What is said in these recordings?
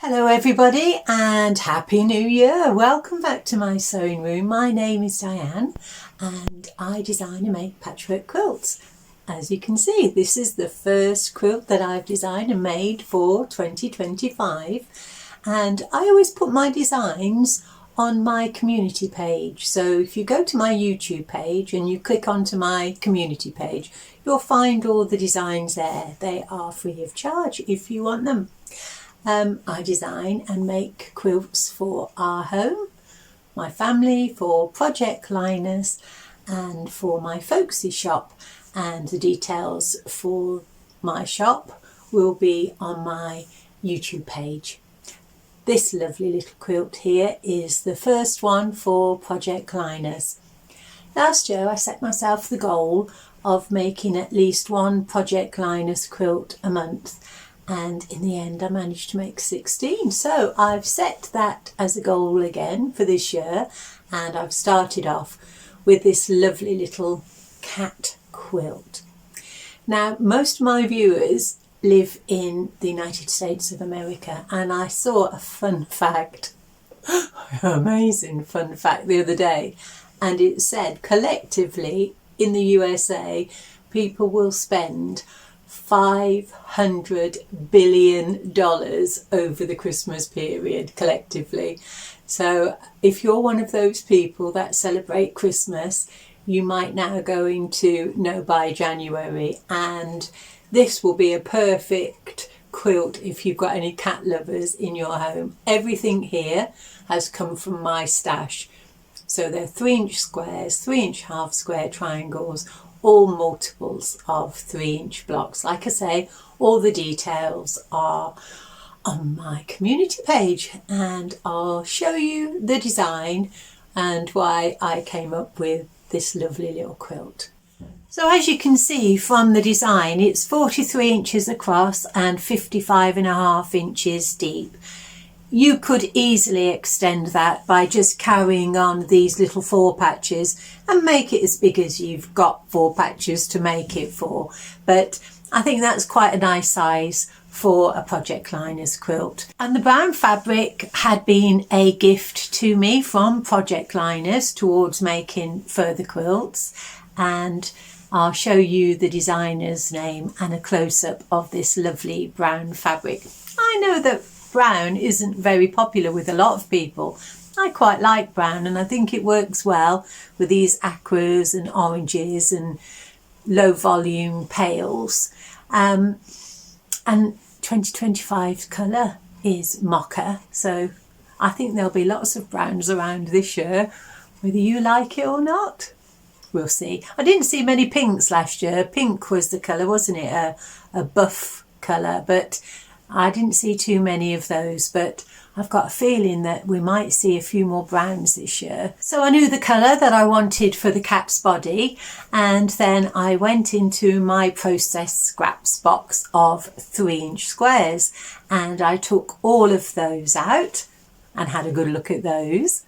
Hello everybody and Happy New Year! Welcome back to my sewing room. My name is Diane and I design and make patchwork quilts. As you can see, this is the first quilt that I've designed and made for 2025, and I always put my designs on my community page. So if you go to my YouTube page and you click onto my community page, you'll find all the designs there. They are free of charge if you want them. I design and make quilts for our home, my family, for project liners and for my folksy shop, and the details for my shop will be on my YouTube page. This lovely little quilt here is the first one for project liners. Last year I set myself the goal of making at least one project liners quilt a month, and in the end I managed to make 16. So I've set that as a goal again for this year, and I've started off with this lovely little cat quilt. Now, most of my viewers live in the United States of America, and I saw a fun fact, amazing fun fact the other day, and it said collectively in the USA people will spend $500 billion over the Christmas period collectively. So if you're one of those people that celebrate Christmas, you might now go into No Buy January, and this will be a perfect quilt if you've got any cat lovers in your home. Everything here has come from my stash. So they're 3-inch squares, 3-inch half square triangles, all multiples of 3-inch blocks. Like I say, all the details are on my community page, and I'll show you the design and why I came up with this lovely little quilt. So as you can see from the design, it's 43 inches across and 55.5 inches deep. You could easily extend that by just carrying on these little 4 patches and make it as big as you've got 4 patches to make it for. But I think that's quite a nice size for a project liners quilt. And the brown fabric had been a gift to me from Project Liners towards making further quilts, and I'll show you the designer's name and a close-up of this lovely brown fabric. I know that brown isn't very popular with a lot of people. I quite like brown, and I think it works well with these aquas and oranges and low volume pales. And 2025's colour is mocha, so I think there'll be lots of browns around this year, whether you like it or not. We'll see. I didn't see many pinks last year. Pink was the colour, wasn't it? A buff colour, but I didn't see too many of those, but I've got a feeling that we might see a few more browns this year. So I knew the colour that I wanted for the cat's body, and then I went into my processed scraps box of 3-inch squares, and I took all of those out and had a good look at those.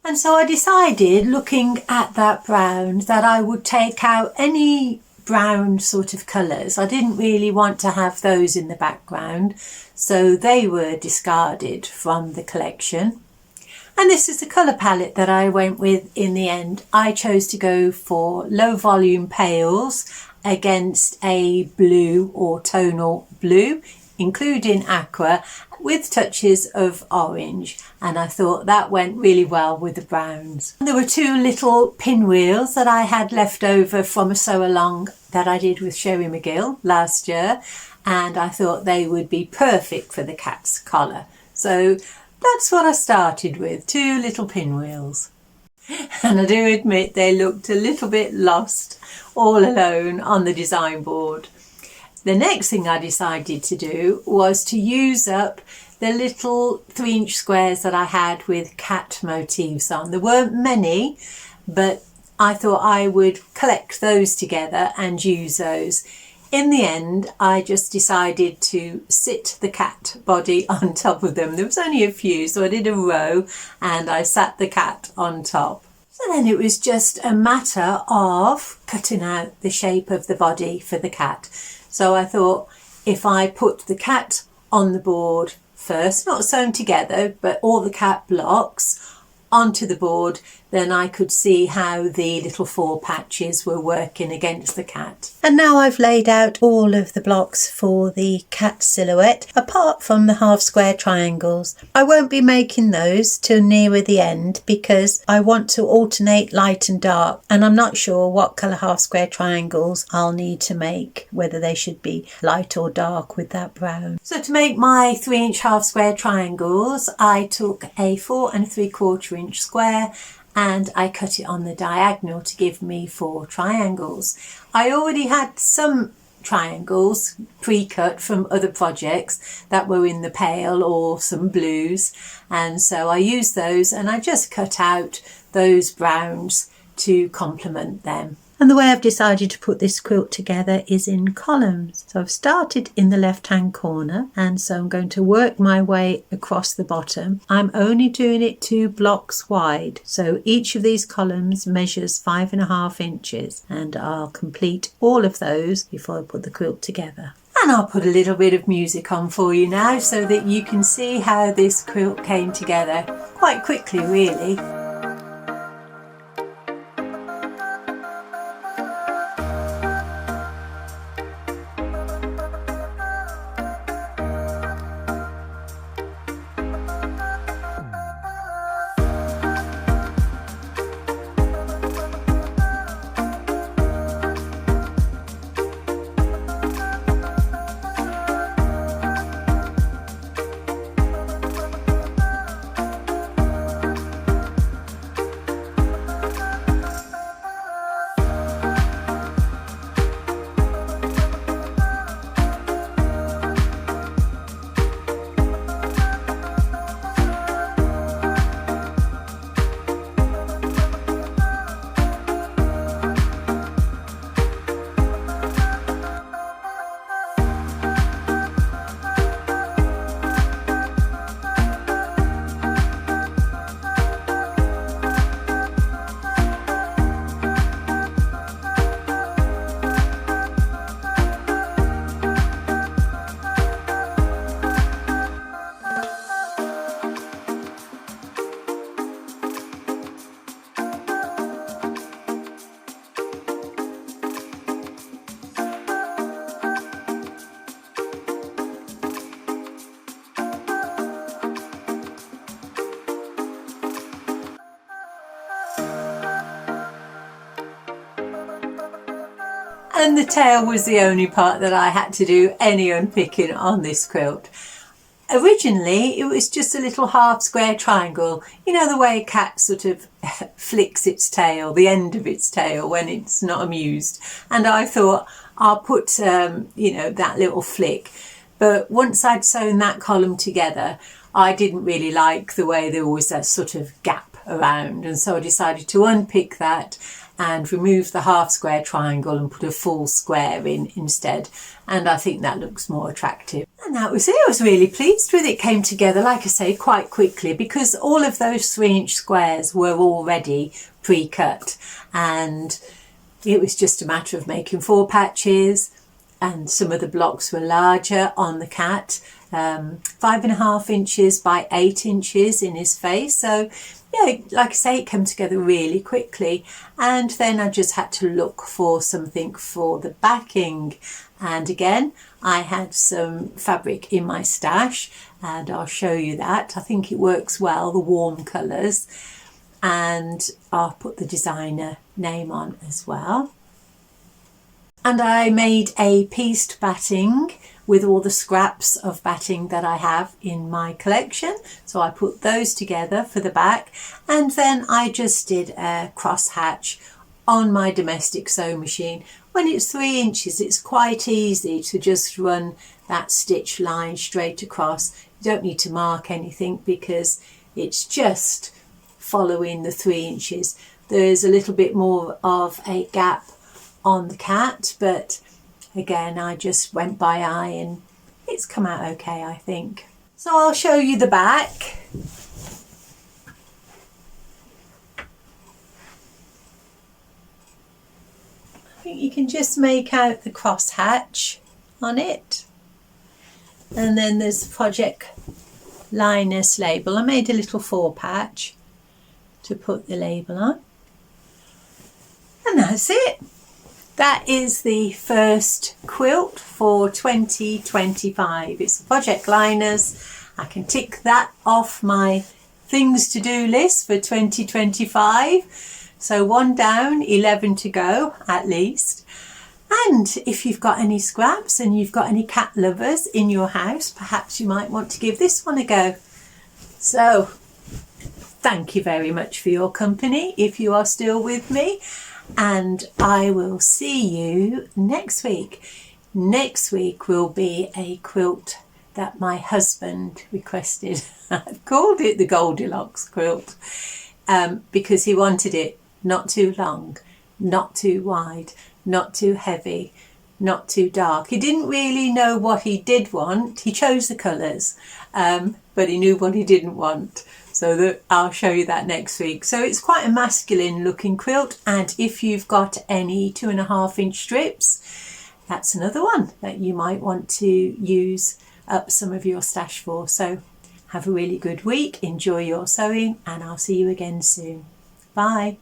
And so I decided, looking at that brown, that I would take out any brown sort of colours. I didn't really want to have those in the background, so they were discarded from the collection. And this is the colour palette that I went with in the end. I chose to go for low volume pales against a blue or tonal blue, including aqua, with touches of orange, and I thought that went really well with the browns. There were 2 little pinwheels that I had left over from a sew along that I did with Sherry McGill last year, and I thought they would be perfect for the cat's collar. So that's what I started with, 2 little pinwheels. And I do admit they looked a little bit lost all alone on the design board. The next thing I decided to do was to use up the little 3-inch squares that I had with cat motifs on. There weren't many, but I thought I would collect those together and use those. In the end, I just decided to sit the cat body on top of them. There was only a few, so I did a row and I sat the cat on top. So then it was just a matter of cutting out the shape of the body for the cat. So I thought if I put the cat on the board first, not sewn together, but all the cat blocks onto the board, then I could see how the little 4 patches were working against the cat. And now I've laid out all of the blocks for the cat silhouette, apart from the half square triangles. I won't be making those till nearer the end because I want to alternate light and dark, and I'm not sure what colour half square triangles I'll need to make, whether they should be light or dark with that brown. So to make my 3-inch half square triangles, I took a 4 3/4 inch square and I cut it on the diagonal to give me 4 triangles. I already had some triangles pre-cut from other projects that were in the pail or some blues, and so I used those and I just cut out those browns to complement them. And the way I've decided to put this quilt together is in columns. So I've started in the left hand corner, and so I'm going to work my way across the bottom. I'm only doing it 2 blocks wide, so each of these columns measures 5.5 inches, and I'll complete all of those before I put the quilt together. And I'll put a little bit of music on for you now so that you can see how this quilt came together quite quickly, really. And the tail was the only part that I had to do any unpicking on this quilt. Originally it was just a little half square triangle, you know the way a cat sort of flicks its tail, the end of its tail when it's not amused, and I thought I'll put you know, that little flick. But once I'd sewn that column together, I didn't really like the way there was that sort of gap around, and so I decided to unpick that and remove the half square triangle and put a full square in instead, and I think that looks more attractive. And that was it. I was really pleased with it. It came together, like I say, quite quickly because all of those 3-inch squares were already pre-cut, and it was just a matter of making 4 patches, and some of the blocks were larger on the cat, 5.5 inches by 8 inches in his face. So yeah, like I say, it came together really quickly, and then I just had to look for something for the backing, and again I had some fabric in my stash and I'll show you that. I think it works well, the warm colours, and I'll put the designer name on as well. And I made a pieced batting with all the scraps of batting that I have in my collection. So I put those together for the back, and then I just did a cross hatch on my domestic sewing machine. When it's 3 inches, it's quite easy to just run that stitch line straight across. You don't need to mark anything because it's just following the 3 inches. There's a little bit more of a gap on the cat, but again I just went by eye and it's come out okay, I think. So I'll show you the back. I think you can just make out the cross hatch on it, and then there's Project Linus label. I made a little 4-patch to put the label on. And that's it. That is the first quilt for 2025. It's the Project Linus. I can tick that off my things to do list for 2025. So 1 down, 11 to go at least. And if you've got any scraps and you've got any cat lovers in your house, perhaps you might want to give this one a go. So thank you very much for your company if you are still with me, and I will see you next week. Next week will be a quilt that my husband requested. I've called it the Goldilocks quilt because he wanted it not too long, not too wide, not too heavy, not too dark. He didn't really know what he did want. He chose the colours, but he knew what he didn't want. So I'll show you that next week. So it's quite a masculine looking quilt, and if you've got any 2.5-inch strips, that's another one that you might want to use up some of your stash for. So have a really good week, enjoy your sewing, and I'll see you again soon. Bye.